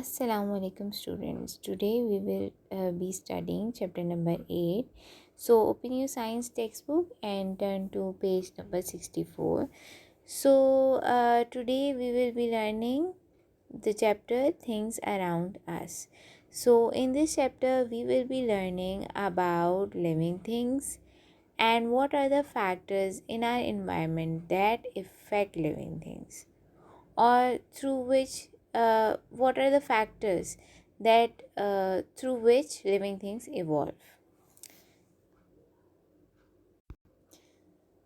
Assalamu alaikum students. Today we will be studying chapter number 8. So open your science textbook and turn to page number 64. So today we will be learning the chapter Things Around Us. So in this chapter we will be learning about living things and what are the factors in our environment that affect living things, or through which what are the factors that through which living things evolve.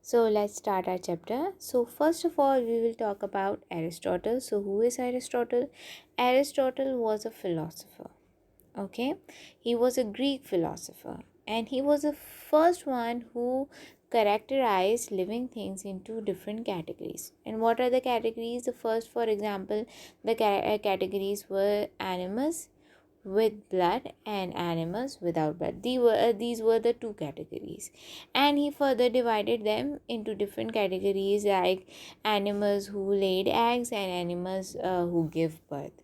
So let's start our chapter. So first of all we will talk about Aristotle. So who is Aristotle? Aristotle was a philosopher. Okay, he was a Greek philosopher and he was the first one who characterized living things into different categories. And what are the categories? The first, for example, the categories were animals with blood and animals without blood. These were the two categories, and he further divided them into different categories like animals who laid eggs and animals who give birth.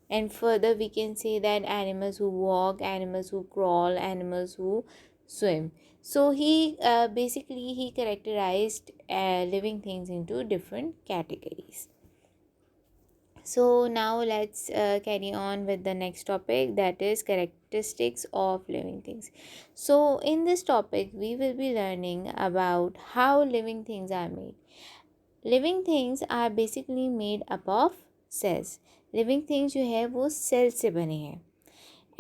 And further we can say that animals who walk, animals who crawl, animals who swim. So he basically he characterized living things into different categories. So now let's carry on with the next topic, that is characteristics of living things. So in this topic we will be learning about how living things are made. Living things are basically made up of cells. Living things जो है वो cells से बने हैं.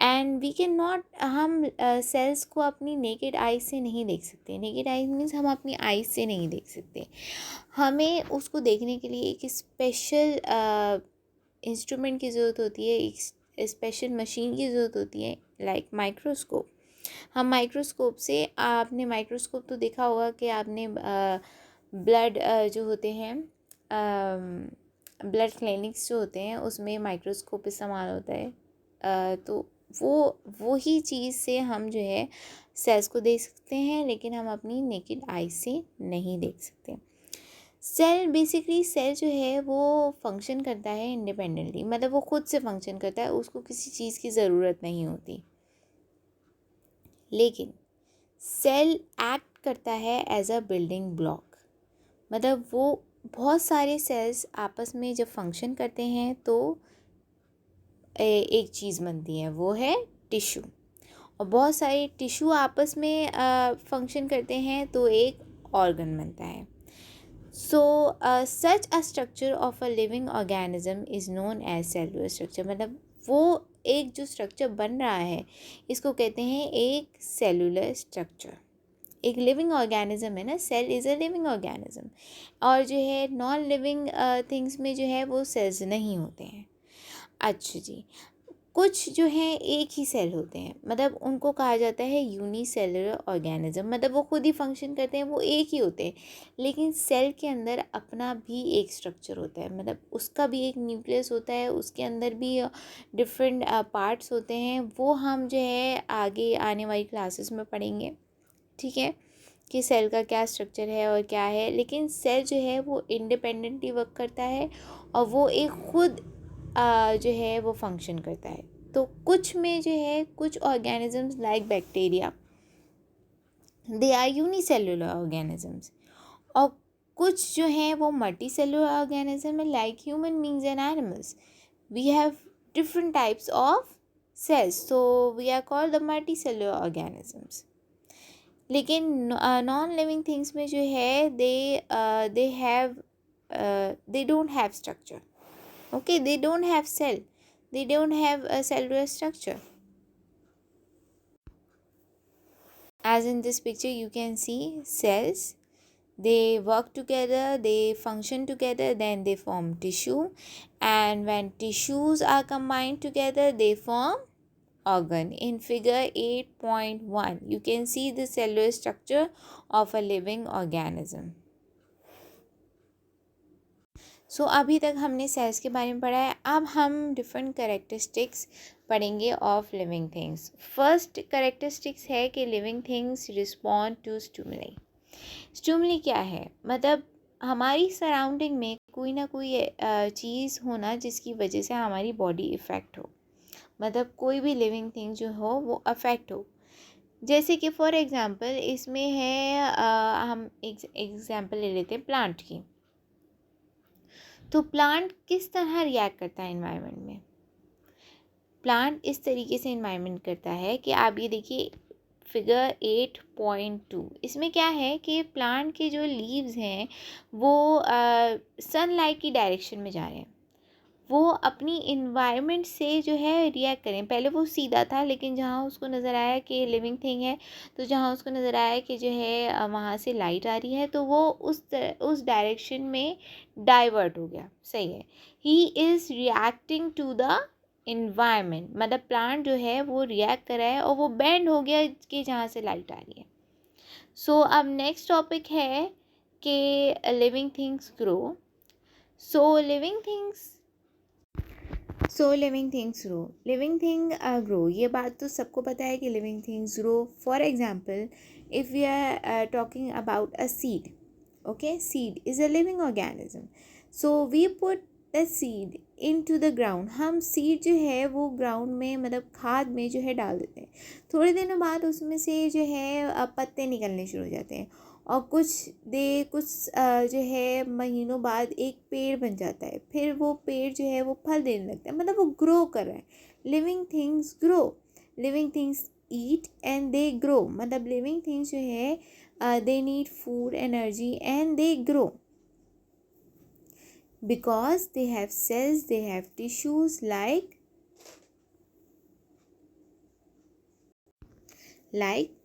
And we can not, हम cells को अपनी naked eyes से नहीं देख सकते. नेकेड आइज मीन्स हम अपनी आइज से नहीं देख सकते. हमें उसको देखने के लिए एक स्पेशल इंस्ट्रूमेंट की ज़रूरत होती है, एक स्पेशल मशीन की ज़रूरत होती है, लाइक माइक्रोस्कोप. हम माइक्रोस्कोप से, आपने माइक्रोस्कोप तो देखा होगा कि आपने ब्लड जो होते हैं, ब्लड क्लिनिक्स जो होते हैं उसमें माइक्रोस्कोप इस्तेमाल होता है. तो वो ही चीज़ से हम जो है सेल्स को देख सकते हैं, लेकिन हम अपनी नेकेड आई से नहीं देख सकते. सेल बेसिकली, सेल जो है वो फंक्शन करता है इंडिपेंडेंटली, मतलब वो खुद से फंक्शन करता है, उसको किसी चीज़ की ज़रूरत नहीं होती. लेकिन सेल एक्ट करता है एज अ बिल्डिंग ब्लॉक. मतलब वो बहुत सारे सेल्स आपस में जब फंक्शन करते हैं तो एक चीज़ बनती है, वो है टिश्यू. और बहुत सारे टिश्यू आपस में फंक्शन करते हैं तो एक ऑर्गन बनता है. So such a structure of a living organism is known as cellular structure. मतलब वो एक जो स्ट्रक्चर बन रहा है इसको कहते हैं एक सेलुलर स्ट्रक्चर. एक लिविंग ऑर्गेनिज्म है ना, cell is a living organism. और जो है नॉन लिविंग थिंग्स में जो है वो सेल्स नहीं होते हैं. अच्छा जी, कुछ जो हैं एक ही सेल होते हैं, मतलब उनको कहा जाता है यूनिसेलुलर ऑर्गेनिज्म. मतलब वो खुद ही फंक्शन करते हैं, वो एक ही होते हैं, लेकिन सेल के अंदर अपना भी एक स्ट्रक्चर होता है. मतलब उसका भी एक न्यूक्लियस होता है, उसके अंदर भी डिफरेंट पार्ट्स होते हैं. वो हम जो है आगे आने वाली क्लासेस में पढ़ेंगे, ठीक है, कि सेल का क्या स्ट्रक्चर है और क्या है. लेकिन सेल जो है वो इंडिपेंडेंटली वर्क करता है और वो एक खुद जो है वो फंक्शन करता है. तो कुछ में जो है, कुछ organisms like bacteria, they are unicellular organisms. और कुछ जो हैं वो मल्टी सेलुलर ऑर्गेनिज्म है, like human beings and animals. We have different types of cells, so we are called the multi cellular organisms. लेकिन नॉन लिविंग थिंग्स में जो है they don't have structure. Okay, they don't have cell, they don't have a cellular structure. As in this picture you can see cells, they work together, they function together, then they form tissue, and when tissues are combined together they form organ. In figure 8.1 you can see the cellular structure of a living organism. सो अभी तक हमने sales के बारे में पढ़ा है. अब हम डिफरेंट कैरेक्टरिस्टिक्स पढ़ेंगे of living things. First characteristics है कि living things respond to stimuli. Stimuli क्या है? मतलब हमारी सराउंडिंग में कोई ना कोई चीज़ होना जिसकी वजह से हमारी बॉडी इफ़ेक्ट हो, मतलब कोई भी लिविंग थिंग जो हो वो अफेक्ट हो। जैसे कि फॉर एग्ज़ाम्पल इसमें है हम एग्ज़ाम्पल ले लेते हैं प्लांट की। तो प्लांट किस तरह रिएक्ट करता है एनवायरनमेंट में? प्लांट इस तरीके से एनवायरनमेंट करता है कि आप ये देखिए फिगर 8.2, इसमें क्या है कि प्लांट के जो लीव्स हैं वो सनलाइट की डायरेक्शन में जा रहे हैं, वो अपनी इन्वायरमेंट से जो है रिएक्ट करें। पहले वो सीधा था, लेकिन जहाँ उसको नज़र आया कि लिविंग थिंग है, तो जहाँ उसको नज़र आया कि जो है वहाँ से लाइट आ रही है, तो वो उस डायरेक्शन में डाइवर्ट हो गया। सही है, he is reacting to the environment, मतलब प्लांट जो है वो रिएक्ट कर रहा है और वो बेंड हो गया कि जहाँ से लाइट आ रही है। सो अब नेक्स्ट टॉपिक है कि living things grow. So living things living thing grow, ये बात तो सबको पता है कि living things grow. For example if we are talking about a seed, okay, seed is a living organism. So we put the seed into the ground, हम seed जो है वो ग्राउंड में मतलब खाद में जो है डाल देते हैं। थोड़े दिनों बाद उसमें से जो है पत्ते निकलने शुरू हो जाते हैं, और कुछ जो है महीनों बाद एक पेड़ बन जाता है। फिर वो पेड़ जो है वो फल देने लगता है, मतलब वो ग्रो कर रहा है। Living things grow, living things eat and they grow, मतलब लिविंग थिंग्स जो है they need food energy and they grow because they have cells, they have tissues like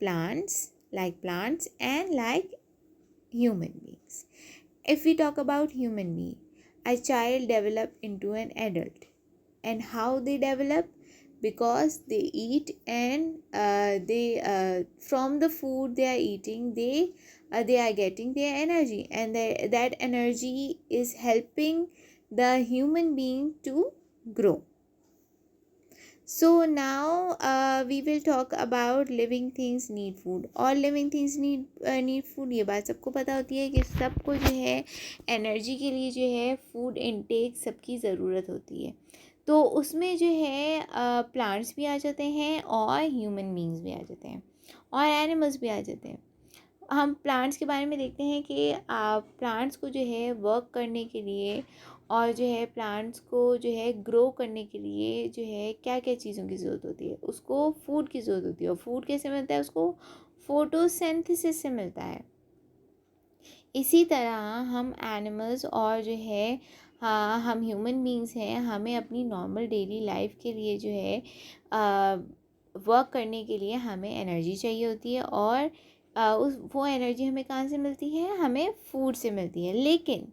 plants and like human beings. If we talk about human being, a child develop into an adult, and how they develop? Because they eat, and they from the food they are eating, they are getting their energy, and that energy is helping the human being to grow. So now we will talk about living things need food, और living things need food। ये बात सबको पता होती है कि सबको जो है एनर्जी के लिए जो है फूड इनटेक सबकी ज़रूरत होती है। तो उसमें जो है प्लांट्स भी आ जाते हैं और ह्यूमन बींग्स भी आ जाते हैं और एनिमल्स भी आ जाते हैं। हम प्लांट्स के बारे में देखते हैं कि प्लांट्स को जो है वर्क करने के लिए और जो है प्लांट्स को जो है ग्रो करने के लिए जो है क्या क्या चीज़ों की ज़रूरत होती है। उसको फूड की ज़रूरत होती है, और फूड कैसे मिलता है? उसको फोटोसिंथेसिस से मिलता है। इसी तरह हम एनिमल्स और जो है हाँ हम ह्यूमन बींग्स हैं, हमें अपनी नॉर्मल डेली लाइफ के लिए जो है वर्क करने के लिए हमें एनर्जी चाहिए होती है, और वो एनर्जी हमें कहाँ से मिलती है? हमें फूड से मिलती है। लेकिन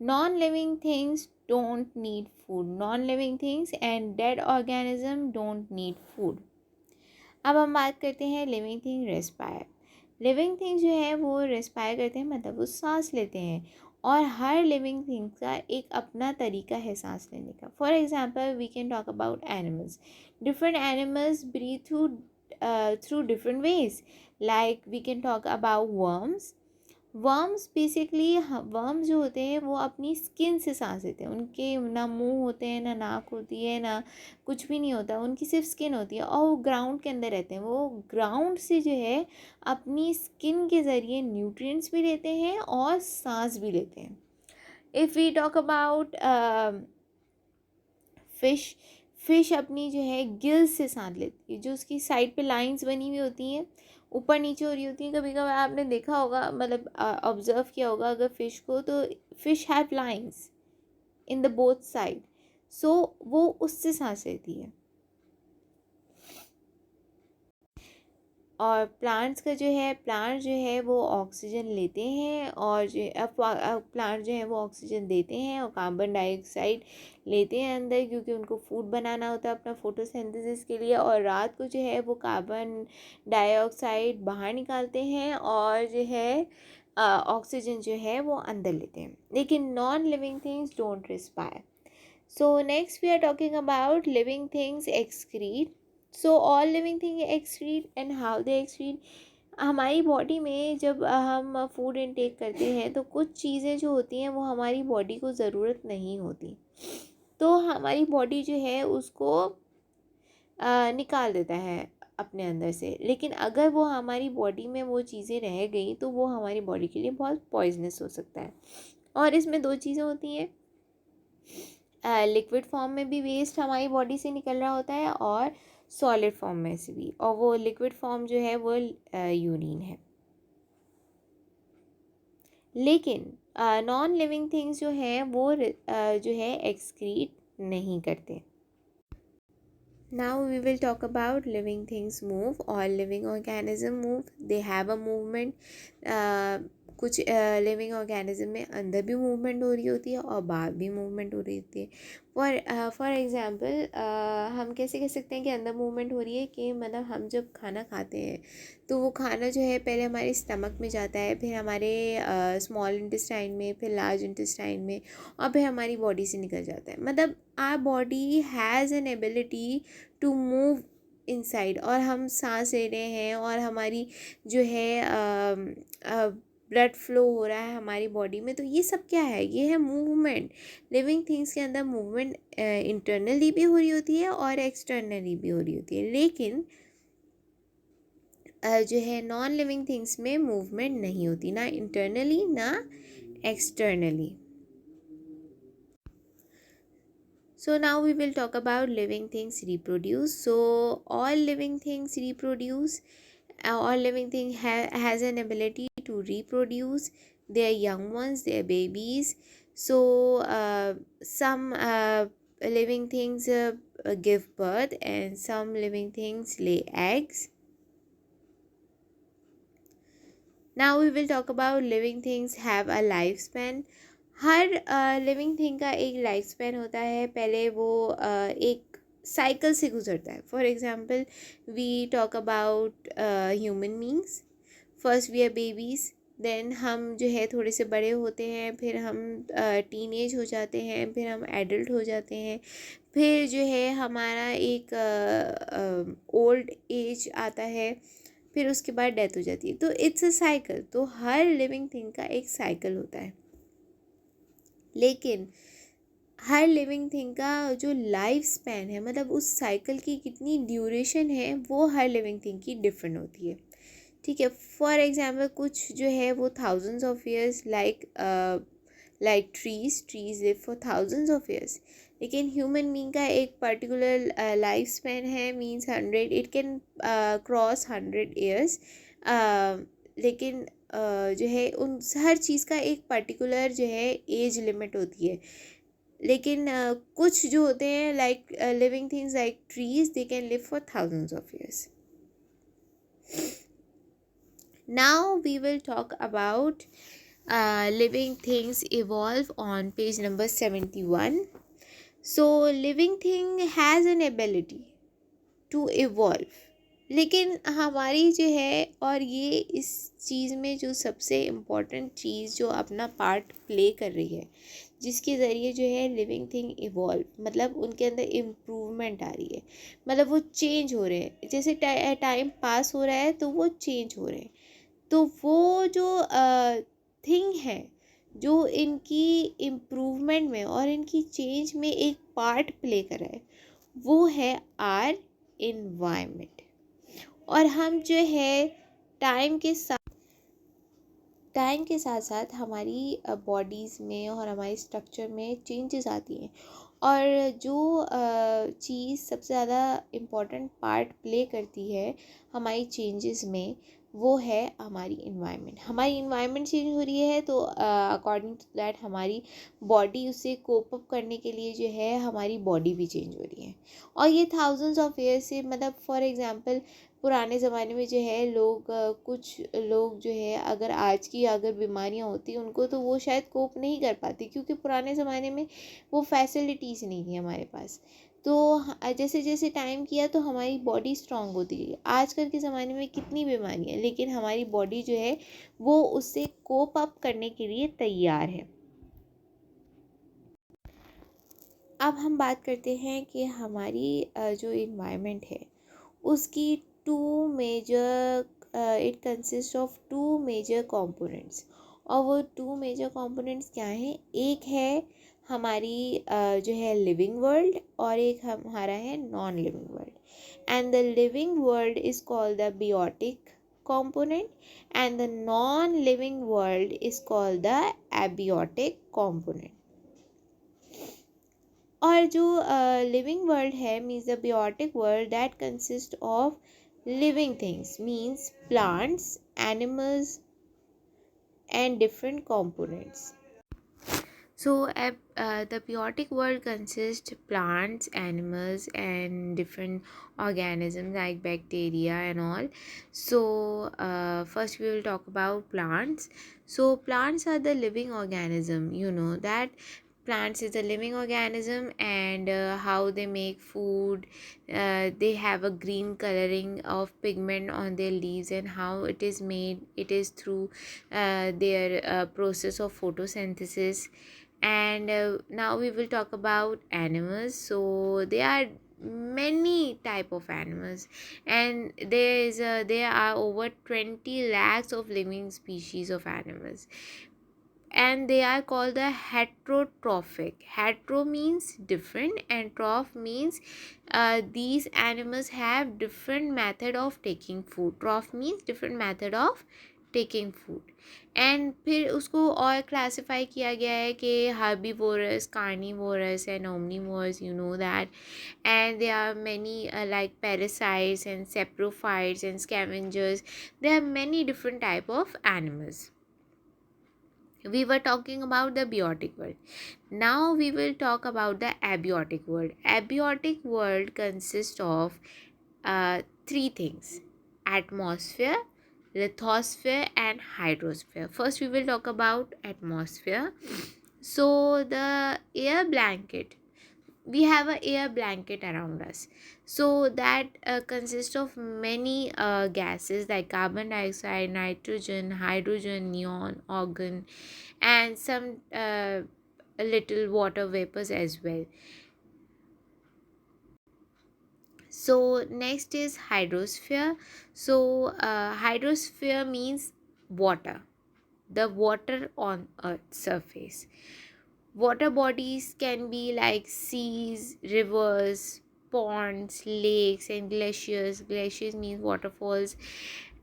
non living things don't need food, non living things and dead organism don't need food. अब हम बात करते हैं living thing respire. Living thing जो है वो रेस्पायर करते हैं, मतलब वो सांस लेते हैं, और हर लिविंग थिंग का एक अपना तरीका है सांस लेने का। For example we can talk about animals. Different animals breathe through different ways, like we can talk about worms. Worms basically, worms जो होते हैं वो अपनी स्किन से सांस लेते हैं। उनके ना मुंह होते हैं, ना नाक होती है, ना कुछ भी नहीं होता, उनकी सिर्फ स्किन होती है, और वो ग्राउंड के अंदर रहते हैं। वो ग्राउंड से जो है अपनी स्किन के ज़रिए न्यूट्रिएंट्स भी लेते हैं और सांस भी लेते हैं। If we talk about fish अपनी जो है गिल्स से सांस लेती है, जो उसकी साइड पे लाइंस बनी हुई होती हैं, ऊपर नीचे हो रही होती हैं। कभी कभी आपने देखा होगा, मतलब ऑब्जर्व किया होगा अगर फ़िश को, तो fish have lines in the both side, so वो उससे सांस लेती है। और प्लांट्स जो है वो ऑक्सीजन लेते हैं, और जो प्लांट जो है वो ऑक्सीजन देते हैं और कार्बन डाइऑक्साइड लेते हैं अंदर, क्योंकि उनको फूड बनाना होता है अपना फोटोसिंथेसिस के लिए। और रात को जो है वो कार्बन डाइऑक्साइड बाहर निकालते हैं, और जो है ऑक्सीजन जो है वो अंदर लेते हैं। लेकिन non living things don't respire. So next we are talking about living things excrete. So all living things excrete, and how they excrete? हमारी बॉडी में जब हम फूड इनटेक करते हैं तो कुछ चीज़ें जो होती हैं वो हमारी बॉडी को ज़रूरत नहीं होती, तो हमारी बॉडी जो है उसको निकाल देता है अपने अंदर से। लेकिन अगर वो हमारी बॉडी में वो चीज़ें रह गई तो वो हमारी बॉडी के लिए बहुत पॉइजनस हो सकता है। और इसमें दो चीज़ें होती हैं, लिक्विड फॉर्म में भी वेस्ट हमारी बॉडी से निकल रहा होता है और सॉलिड फॉर्म में से भी, और वो लिक्विड फॉर्म जो है वो यूरिन है। लेकिन नॉन लिविंग थिंग्स जो है वो जो है एक्सक्रीट नहीं करते। Now we will talk about living things move. All living organism move. They have a movement. कुछ लिविंग ऑर्गेनिज्म में अंदर भी मूवमेंट हो रही होती है और बाहर भी मूवमेंट हो रही होती है। फॉर एग्ज़ाम्पल हम कैसे कह सकते हैं कि अंदर मूवमेंट हो रही है, कि मतलब हम जब खाना खाते हैं तो वो खाना जो है पहले हमारे स्टमक में जाता है, फिर हमारे स्मॉल इंटेस्टाइन में, फिर लार्ज इंटेस्टाइन में, और फिर हमारी बॉडी से निकल जाता है। मतलब our body has an ability to move inside, और हम सांस ले रहे हैं और हमारी जो है ब्लड फ्लो हो रहा है हमारी बॉडी में, तो ये सब क्या है, ये है मूवमेंट। लिविंग थिंग्स के अंदर मूवमेंट इंटरनली भी हो रही होती है और एक्सटर्नली भी हो रही होती है, लेकिन जो है नॉन लिविंग थिंग्स में मूवमेंट नहीं होती, ना इंटरनली ना externally. So now we will talk about living things reproduce. So all living things reproduce. All living thing has an ability to reproduce. They are young ones, they are babies. So some living things give birth, and some living things lay eggs. Now we will talk about living things have a lifespan. Her living thing का एक life span होता है। पहले वो एक cycle से गुजरता है। For example we talk about human beings. First we are babies, then हम जो है थोड़े से बड़े होते हैं, फिर हम टीनेज हो जाते हैं, फिर हम एडल्ट हो जाते हैं, फिर जो है हमारा एक ओल्ड एज आता है, फिर उसके बाद डेथ हो जाती है। तो इट्स अ साइकिल। तो हर लिविंग थिंग का एक साइकिल होता है, लेकिन हर लिविंग थिंग का जो लाइफ स्पैन है, मतलब उस साइकिल की कितनी ड्यूरेशन है, वो हर लिविंग थिंग की डिफरेंट होती है। ठीक है, फॉर एग्जाम्पल कुछ जो है वो thousands of years, like trees live for thousands of years. लेकिन ह्यूमन बीइंग का एक पर्टिकुलर लाइफ स्पैन है, means 100, it can cross 100 years. लेकिन जो है उन हर चीज़ का एक पर्टिकुलर जो है एज लिमिट होती है। लेकिन कुछ जो होते हैं like living things like trees, they can live for thousands of years. Now we will talk about living things evolve on page number 71. So living thing has an ability to evolve. लेकिन हमारी जो है, और ये इस चीज़ में जो सबसे इम्पोर्टेंट चीज़ जो अपना पार्ट प्ले कर रही है, जिसके ज़रिए जो है लिविंग थिंग इवॉल्व, मतलब उनके अंदर इम्प्रूवमेंट आ रही है, मतलब वो चेंज हो रहे हैं। जैसे टाइम पास हो रहा है तो वो चेंज हो रहे हैं। तो वो जो थिंग है जो इनकी इम्प्रूवमेंट में और इनकी चेंज में एक पार्ट प्ले कर रहा है, वो है आर इन्वायरमेंट। और हम जो है टाइम के साथ साथ हमारी बॉडीज़ में और हमारी स्ट्रक्चर में चेंजेस आती हैं, और जो चीज़ सबसे ज़्यादा इम्पॉर्टेंट पार्ट प्ले करती है हमारी चेंजेस में, वो है हमारी इन्वायरमेंट। हमारी इन्वायरमेंट चेंज हो रही है तो अकॉर्डिंग टू दैट हमारी बॉडी उससे कोप अप करने के लिए जो है हमारी बॉडी भी चेंज हो रही है। और ये थाउजेंड्स ऑफ ईयर से, मतलब फॉर एग्ज़ाम्पल पुराने ज़माने में जो है कुछ लोग जो है अगर बीमारियां होती उनको, तो वो शायद कोप नहीं कर पाते, क्योंकि पुराने ज़माने में वो फैसिलिटीज़ नहीं थी हमारे पास। तो जैसे जैसे टाइम किया तो हमारी बॉडी स्ट्रांग होती गई। आजकल के ज़माने में कितनी बीमारियां, लेकिन हमारी बॉडी जो है वो उससे कोप अप करने के लिए तैयार है। अब हम बात करते हैं कि हमारी जो इन्वायरमेंट है उसकी two major it consists of two major components. और वो टू मेजर कंपोनेंट्स क्या हैं? एक है हमारी जो है लिविंग वर्ल्ड और एक हमारा है non living world. And the living world is called the biotic component and the non-living world is called the abiotic component. और जो living world है means the biotic world that consists of living things means plants, animals and different components. So the biotic world consists plants, animals and different organisms like bacteria and all. So first we will talk about plants. So plants are the living organism. You know that plants is a living organism, and how they make food. They have a green coloring of pigment on their leaves, and how it is made, it is through their process of photosynthesis. And now we will talk about animals. So there are many type of animals, and there are over 20 lakhs of living species of animals, and they are called the heterotrophic. Hetero means different and troph means these animals have different method of taking food. Troph means different method of taking food. And फिर उसको और classify किया गया है कि herbivorous, carnivorous and omnivorous, you know that. And there are many like parasites and saprophytes and scavengers. There are many different type of animals. We were talking about the biotic world. Now we will talk about the abiotic world. Abiotic world consists of three things: atmosphere, lithosphere and hydrosphere. First we will talk about atmosphere. So the air blanket, we have a air blanket around us, so that consists of many gases like carbon dioxide, nitrogen, hydrogen, neon, argon and some little water vapors as well. So next is hydrosphere. So hydrosphere means water, the water on earth's surface. Water bodies can be like seas, rivers, ponds, lakes and glaciers. Glaciers means waterfalls.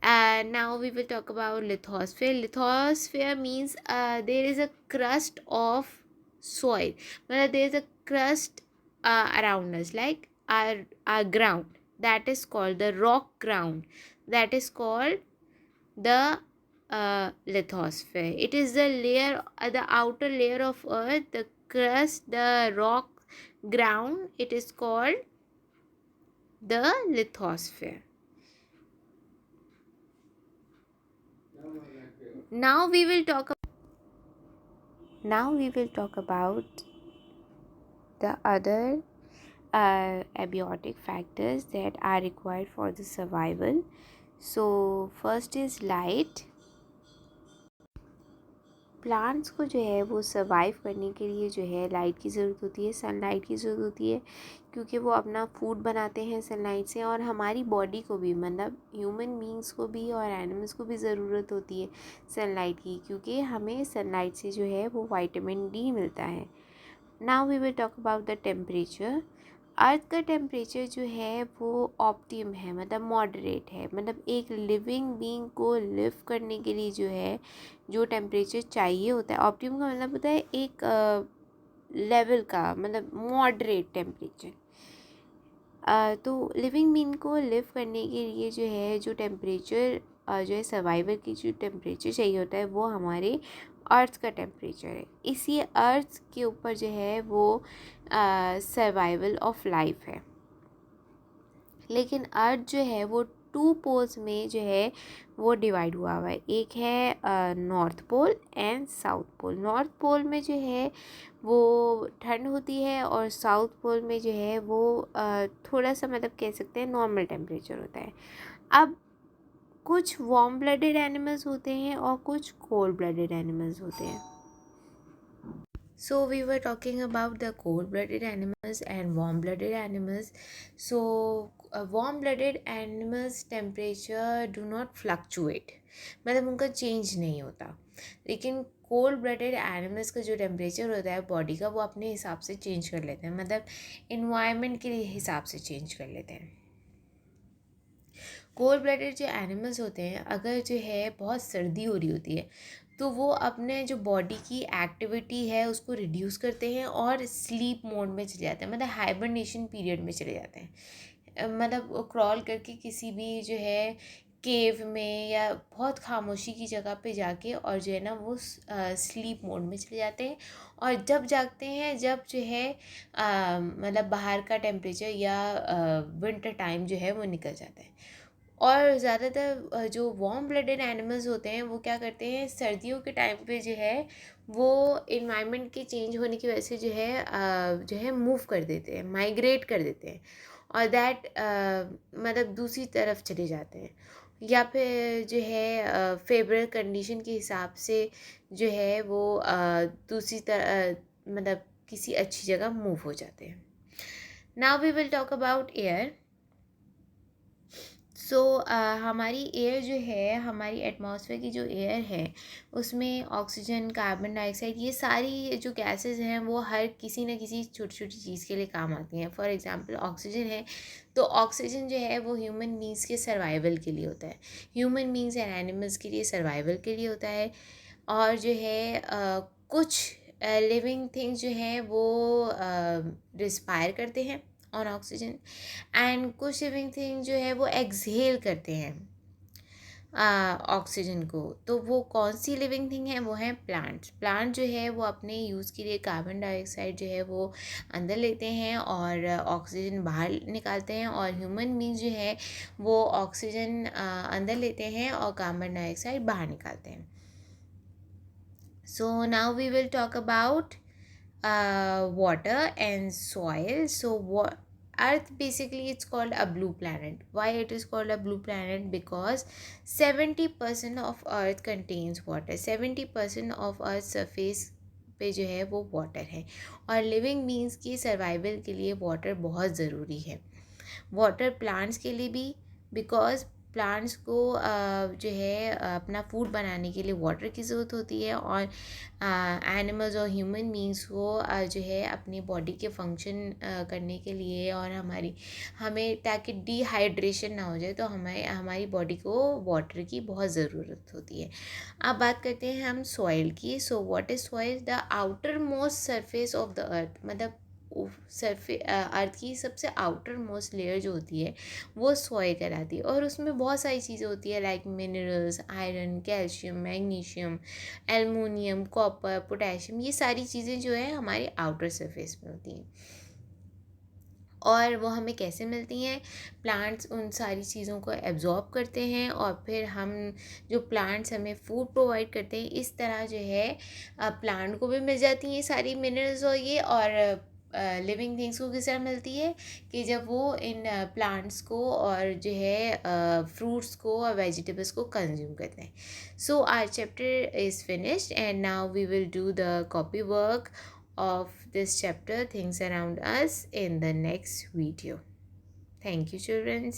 And now we will talk about lithosphere. Lithosphere means there is a crust of soil. Well, there is a crust around us, like our ground. That is called the rock ground. That is called the lithosphere. It is the layer, the outer layer of earth, the crust, the rock ground. It is called the lithosphere. Now we will talk about the other abiotic factors that are required for the survival. So first is light. Plants को जो है वो survive करने के लिए जो है light की ज़रूरत होती है, सनलाइट की ज़रूरत होती है, क्योंकि वो अपना फूड बनाते हैं सनलाइट से. और हमारी बॉडी को भी, मतलब ह्यूमन बींग्स को भी और एनिमल्स को भी ज़रूरत होती है सनलाइट की, क्योंकि हमें सनलाइट से जो है वो विटामिन डी मिलता है. Now we will talk about the temperature. Earth का टेम्परेचर जो है वो ऑप्टिम है, मतलब मॉडरेट है. मतलब एक लिविंग बीइंग को लिव करने के लिए जो है जो टेम्परेचर चाहिए होता है, ऑप्टिम का मतलब होता है एक लेवल का, मतलब मॉडरेट टेम्परेचर. तो लिविंग बीइंग को लिव करने के लिए जो है जो टेम्परेचर जो है सर्वाइवल की जो टेम्परेचर चाहिए होता है वो हमारे अर्थ का टेम्परेचर है. इसी अर्थ के ऊपर जो है वो सर्वाइवल ऑफ लाइफ है. लेकिन अर्थ जो है वो टू पोल्स में जो है वो डिवाइड हुआ है. एक है north pole and south pole. North pole में जो है वो ठंड होती है और साउथ पोल में जो है वो थोड़ा सा, मतलब कह सकते हैं नॉर्मल टेम्परेचर होता है. अब कुछ वार्म ब्लडेड एनिमल्स होते हैं और कुछ कोल्ड ब्लडेड एनिमल्स होते हैं. So we were talking about the cold-blooded animals and warm-blooded animals. So warm-blooded animals temperature do not fluctuate, मतलब उनका चेंज नहीं होता. लेकिन कोल्ड ब्लडेड एनिमल्स का जो टेम्परेचर होता है बॉडी का वो अपने हिसाब से चेंज कर लेते हैं, मतलब इन्वायरमेंट के हिसाब से चेंज कर लेते हैं. कोल्ड ब्लडेड जो एनिमल्स होते हैं, अगर जो है बहुत सर्दी हो रही होती है तो वो अपने जो बॉडी की एक्टिविटी है उसको रिड्यूस करते हैं और स्लीप मोड में चले जाते हैं, मतलब हाइबरनेशन पीरियड में चले जाते हैं. मतलब क्रॉल करके किसी भी जो है केव में या बहुत खामोशी की जगह पे जाके और जो है ना वो स्लीप मोड में चले जाते हैं. और जब जागते हैं, जब जो है मतलब बाहर का टेम्परेचर या विंटर टाइम जो है वो निकल जाता है. और ज़्यादातर जो वार्म ब्लडेड एनिमल्स होते हैं वो क्या करते हैं, सर्दियों के टाइम पे जो है वो इन्वायरमेंट के चेंज होने की वजह से जो है मूव कर देते हैं, माइग्रेट कर देते हैं. और दैट मतलब दूसरी तरफ चले जाते हैं, या फिर जो है फेवरेबल कंडीशन के हिसाब से जो है वो दूसरी तरह मतलब किसी अच्छी जगह मूव हो जाते हैं. Now we will talk about air. So हमारी एयर जो है, हमारी एटमॉस्फेयर की जो एयर है उसमें ऑक्सीजन, कार्बन डाइऑक्साइड, ये सारी जो गैसेस हैं वो हर किसी न किसी छोटी छोटी चीज़ के लिए काम आती हैं. फॉर एग्जांपल ऑक्सीजन है, तो ऑक्सीजन जो है वो ह्यूमन बींग्स के सर्वाइवल के लिए होता है, ह्यूमन बींग्स एंड एनिमल्स के लिए सर्वाइवल के लिए होता है. और जो है कुछ लिविंग थिंग्स जो हैं वो रिस्पायर करते हैं ऑन ऑक्सीजन, एंड कुछ लिविंग थिंग जो है वो एक्सहेल करते हैं ऑक्सीजन को. तो वो कौन सी लिविंग थिंग है, वो है प्लांट्स. प्लांट जो है वो अपने यूज़ के लिए कार्बन डाइऑक्साइड जो है वो अंदर लेते हैं और ऑक्सीजन बाहर निकालते हैं. और ह्यूमन बींग जो है वो ऑक्सीजन अंदर लेते हैं और कार्बन डाइऑक्साइड बाहर निकालते हैं. So now we will talk about water and soil. So what Earth, basically it's called a blue planet. Why it is called a blue planet? Because 70% of Earth contains water. 70% of Earth surface पे जो है वो water है, और living beings की survival के लिए water बहुत ज़रूरी है. वाटर प्लांट्स के लिए भी, बिकॉज प्लांट्स को जो है अपना फूड बनाने के लिए वाटर की ज़रूरत होती है. और एनिमल्स और ह्यूमन बींग्स को जो है अपनी बॉडी के फंक्शन करने के लिए और हमें ताकि डिहाइड्रेशन ना हो जाए, तो हमारी बॉडी को वाटर की बहुत ज़रूरत होती है. अब बात करते हैं हम सॉइल की. So what is soil? The outer most surface of the earth, मतलब अर्थ की सबसे आउटर मोस्ट लेयर जो होती है वो सॉइल कहलाती है. और उसमें बहुत सारी चीज़ें होती है, like minerals, iron, calcium, magnesium, aluminium, copper, potassium. ये सारी चीज़ें जो है हमारे आउटर सरफेस में होती हैं. और वो हमें कैसे मिलती हैं? प्लांट्स उन सारी चीज़ों को एब्जॉर्ब करते हैं और फिर हम जो प्लांट्स हमें फूड प्रोवाइड करते हैं, इस तरह जो है प्लांट को भी मिल जाती हैं ये सारी मिनरल्स. और ये और लिविंग थिंग्स को किस तरह मिलती है कि जब वो इन प्लांट्स को और जो है फ्रूट्स को और वेजिटेबल्स को कंज्यूम करते हैं. So our chapter is finished and now we will do the copy work of this chapter, things around us, in the next video. Thank you, children.